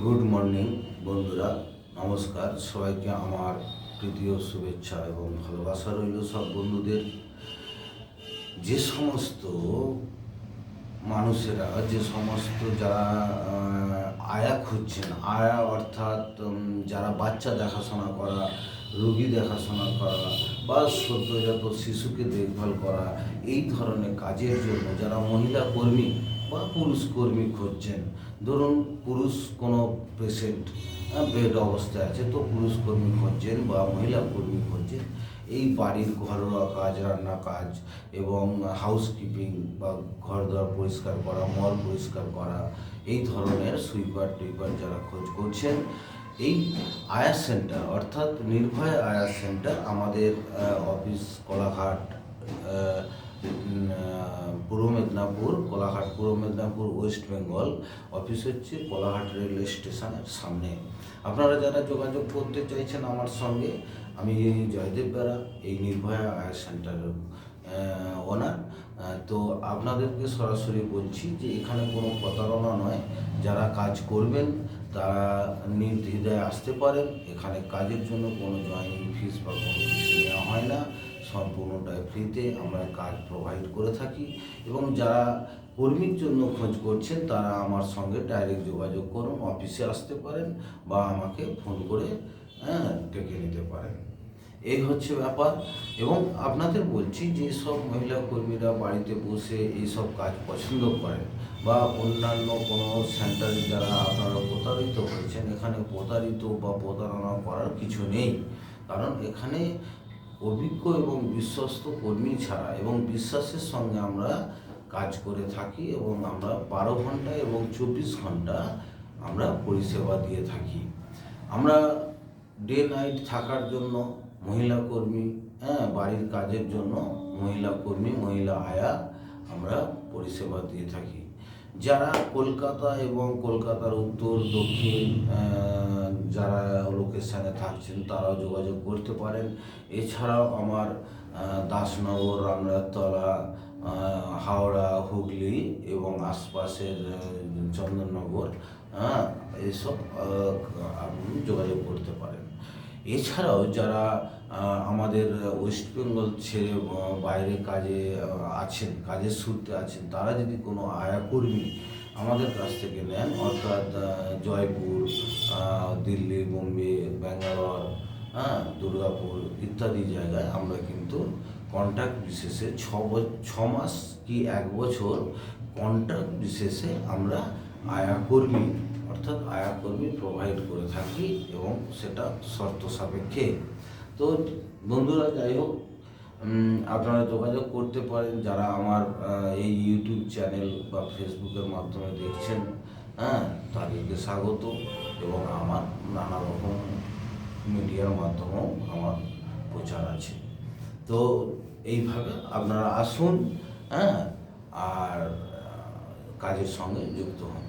Good morning বন্ধুরা, নমস্কার। সবাইকে আমার তৃতীয় শুভেচ্ছা এবং ভালোবাসা রইল সব বন্ধুদের। যে সমস্ত মানুষেরা, যে সমস্ত যারা আয়া খুঁজছেন, আয়া অর্থাৎ যারা বাচ্চা দেখাশোনা করা, রোগী দেখাশোনা করা বা সদ্যজাত শিশুকে দেখভাল করা, এই ধরনের কাজের জন্য যারা মহিলা কর্মী বা পুরুষ কর্মী খুঁজছেন, ধরুন পুরুষ কোনো পেশেন্ট বেড অবস্থায় আছে, তো পুরুষ কর্মী খুঁজছেন বা মহিলা কর্মী খুঁজছেন, এই বাড়ির ঘরোয়া কাজ, রান্না কাজ এবং হাউসকিপিং বা ঘর দ্বার পরিষ্কার করা, মল পরিষ্কার করা, এই ধরনের সুইপার টুইপার যারা খোঁজ করছেন, এই আয়া সেন্টার অর্থাৎ নির্ভয়া আয়া সেন্টার আমাদের অফিস কোলাঘাট, পূর্ব মেদিনীপুর, কোলাঘাট পূর্ব মেদিনীপুর, ওয়েস্ট বেঙ্গল। অফিস হচ্ছে কোলাঘাট রেলওয়ে স্টেশনের সামনে। আপনারা যারা যোগাযোগ করতে চাইছেন আমার সঙ্গে, আমি জয়দেব বেরা, এই নির্ভয়া আয়া সেন্টারের ওনার। তো আপনাদেরকে সরাসরি বলছি যে এখানে কোনো প্রতারণা নয়। যারা কাজ করবেন তারা নির্দ্বিধায় আসতে পারেন। এখানে কাজের জন্য কোনো জয়েনিং ফিস বা কোনো কিছু নেওয়া হয় না, সম্পূর্ণটাই ফ্রিতে আমরা কাজ প্রোভাইড করে থাকি। এবং যারা কর্মীর জন্য খোঁজ করছেন তারা আমার সঙ্গে ডাইরেক্ট যোগাযোগ করুন, অফিসে আসতে পারেন বা আমাকে ফোন করে ডেকে নিতে পারেন। এই হচ্ছে ব্যাপার। এবং আপনাদের বলছি যে সব মহিলা কর্মীরা বাড়িতে বসে এইসব কাজ পছন্দ করেন বা অন্যান্য কোনো সেন্টারে যারা আপনারা প্রতারিত হয়েছেন, এখানে প্রতারিত বা প্রতারণা করার কিছু নেই। কারণ এখানে অভিজ্ঞ এবং বিশ্বস্ত কর্মী ছাড়া এবং বিশ্বাসের সঙ্গে আমরা কাজ করে থাকি এবং আমরা 12 ঘন্টা এবং 24 ঘন্টা আমরা পরিষেবা দিয়ে থাকি। আমরা ডে নাইট থাকার জন্য মহিলা কর্মী, বাড়ির কাজের জন্য মহিলা কর্মী, মহিলা আয়া আমরা পরিষেবা দিয়ে থাকি। যারা কলকাতা এবং কলকাতার উত্তর দক্ষিণ যারা লোকেশানে থাকছেন তারাও যোগাযোগ করতে পারেন। এছাড়াও আমার দাসনগর, রামরাতলা, হাওড়া, হুগলি এবং আশপাশের চন্দননগর, এইসব আপনি যোগাযোগ করতে পারেন। এছাড়াও যারা আমাদের ওয়েস্ট বেঙ্গল ছেড়ে বাইরে কাজে আছেন, কাজের সূত্রে আছেন, তারা যদি কোনো আয়া কর্মী আমাদের কাছ থেকে নেন, অর্থাৎ জয়পুর, দিল্লি, বোম্বে, ব্যাঙ্গালোর, দুর্গাপুর ইত্যাদি জায়গায় আমরা কিন্তু কন্ট্রাক্ট বিশেষে 6 মাস কি 1 বছর কন্ট্রাক্ট বিশেষে আমরা আয়া কর্মী অর্থাৎ আয়া কর্মী প্রোভাইড করে থাকি এবং সেটা শর্ত সাপেক্ষে। তো বন্ধুরা, যাই হোক, আপনারা যোগাযোগ করতে পারেন। যারা আমার এই ইউটিউব চ্যানেল বা ফেসবুকের মাধ্যমে দেখছেন, তাদেরকে স্বাগত। এবং আমার নানা রকম মিডিয়ার মাধ্যমেও আমার প্রচার আছে। তো এইভাবে আপনারা আসুন, আর কাজের সঙ্গে যুক্ত হন।